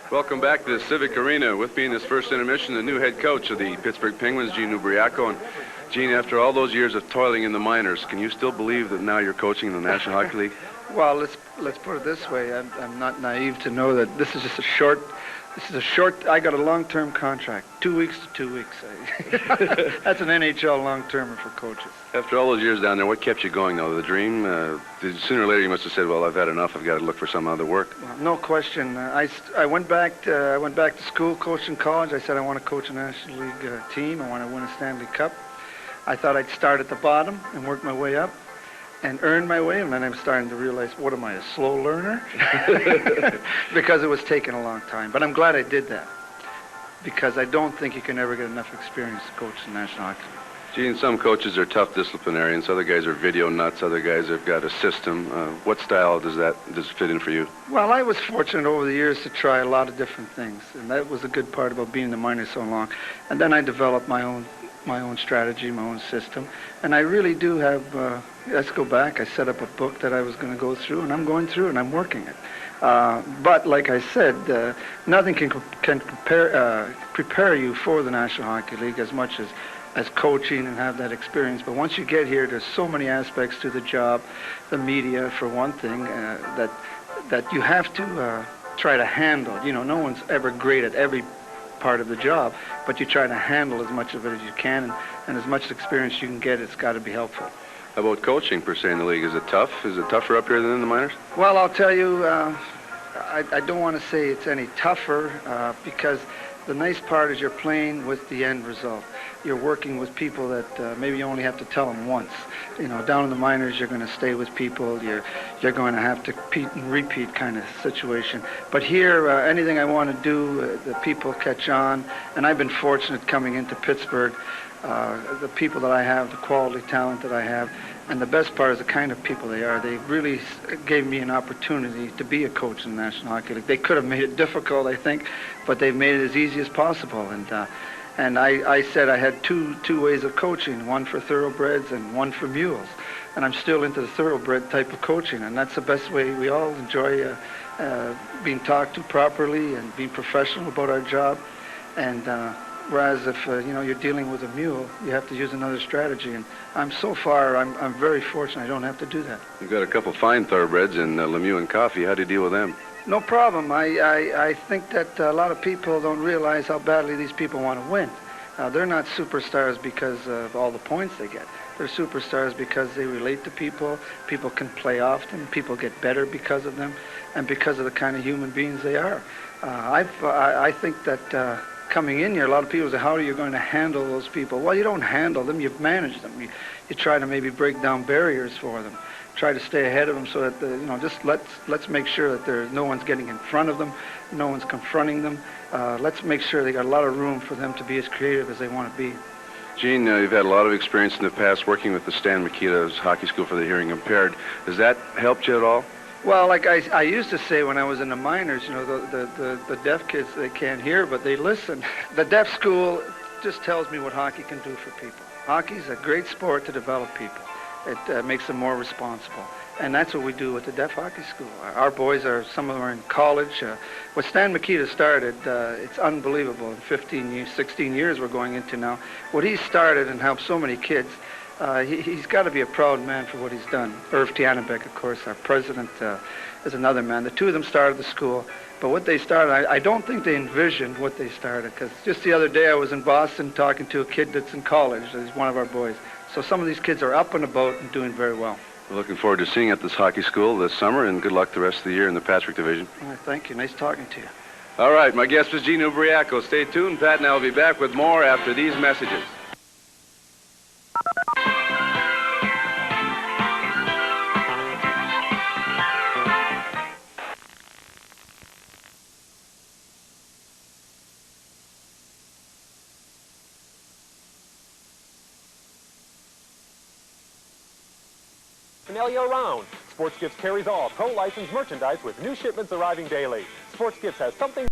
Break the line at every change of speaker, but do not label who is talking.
Welcome back to the Civic Arena. With me in this first intermission, the new head coach of the Pittsburgh Penguins, Gene Ubriaco. And Gene, after all those years of toiling in the minors, can you still believe that now you're coaching in the National Hockey League?
Well, let's put it this way. I'm not naive to know that this is just a short. I got a long-term contract, 2 weeks to 2 weeks. That's an NHL long-termer for coaches.
After all those years down there, what kept you going, though? The dream? Sooner or later, you must have said, "Well, I've had enough. I've got to look for some other work."
Well, no question. I went back to school, coached in college. I said I want to coach a National League team. I want to win a Stanley Cup. I thought I'd start at the bottom and work my way up and earn my way, and then I'm starting to realize, what am I, a slow learner? Because it was taking a long time. But I'm glad I did that, because I don't think you can ever get enough experience to coach the National Hockey League.
Gene, some coaches are tough disciplinarians. Other guys are video nuts. Other guys have got a system. What style does it fit in for you?
Well, I was fortunate over the years to try a lot of different things, and that was a good part about being in the minors so long. And then I developed my own strategy, my own system, and I really do have. Let's go back. I set up a book that I was going to go through, and I'm going through, and I'm working it. But like I said, nothing can prepare you for the National Hockey League as much as coaching and have that experience. But once you get here, there's so many aspects to the job, the media for one thing, that you have to try to handle. You know, no one's ever great at every part of the job, but you try to handle as much of it as you can, and as much experience you can get, it's got to be helpful.
How about coaching, per se, in the league? Is it tough? Is it tougher up here than in the minors?
Well, I'll tell you, I don't want to say it's any tougher, because the nice part is you're playing with the end result. You're working with people that maybe you only have to tell them once. You know, down in the minors, you're going to stay with people. You're going to have to repeat kind of situation. But here, anything I want to do, the people catch on. And I've been fortunate coming into Pittsburgh. The people that I have, the quality talent that I have, and the best part is the kind of people they are. They really gave me an opportunity to be a coach in the National Hockey League. They could have made it difficult, I think, but they've made it as easy as possible. And I said I had two ways of coaching, one for thoroughbreds and one for mules. And I'm still into the thoroughbred type of coaching, and that's the best way. We all enjoy being talked to properly and being professional about our job. And whereas if you're dealing with a mule, you have to use another strategy. And I'm very fortunate I don't have to do that.
You've got a couple fine thoroughbreds in Lemieux and Coffey. How do you deal with them?
No problem. I think that a lot of people don't realize how badly these people want to win. They're not superstars because of all the points they get. They're superstars because they relate to people. People can play off them. People get better because of them, and because of the kind of human beings they are. I think that coming in here, a lot of people say, how are you going to handle those people? Well, you don't handle them. You manage them. You try to maybe break down barriers for them. Try to stay ahead of them so that just let's make sure that no one's getting in front of them, no one's confronting them. Let's make sure they got a lot of room for them to be as creative as they want to be.
Gene, you've had a lot of experience in the past working with the Stan Mikita's Hockey School for the Hearing Impaired. Has that helped you at all?
Well, like I used to say when I was in the minors, the deaf kids, they can't hear, but they listen. The deaf school just tells me what hockey can do for people. Hockey's a great sport to develop people. It makes them more responsible. And that's what we do with the Deaf Hockey School. Our boys some of them are in college. What Stan Mikita started, it's unbelievable. In 16 years we're going into now. What he started and helped so many kids, he's got to be a proud man for what he's done. Irv Tianabek, of course, our president, is another man. The two of them started the school. But what they started, I don't think they envisioned what they started, because just the other day I was in Boston talking to a kid that's in college. He's one of our boys. So some of these kids are up and about and doing very well.
We're looking forward to seeing you at this hockey school this summer, and good luck the rest of the year in the Patrick Division.
All right, thank you. Nice talking to you.
All right, my guest was Gene Ubriaco. Stay tuned. Pat and I will be back with more after these messages.
Year round. Sports Gifts carries all pro-licensed merchandise with new shipments arriving daily. Sports Gifts has something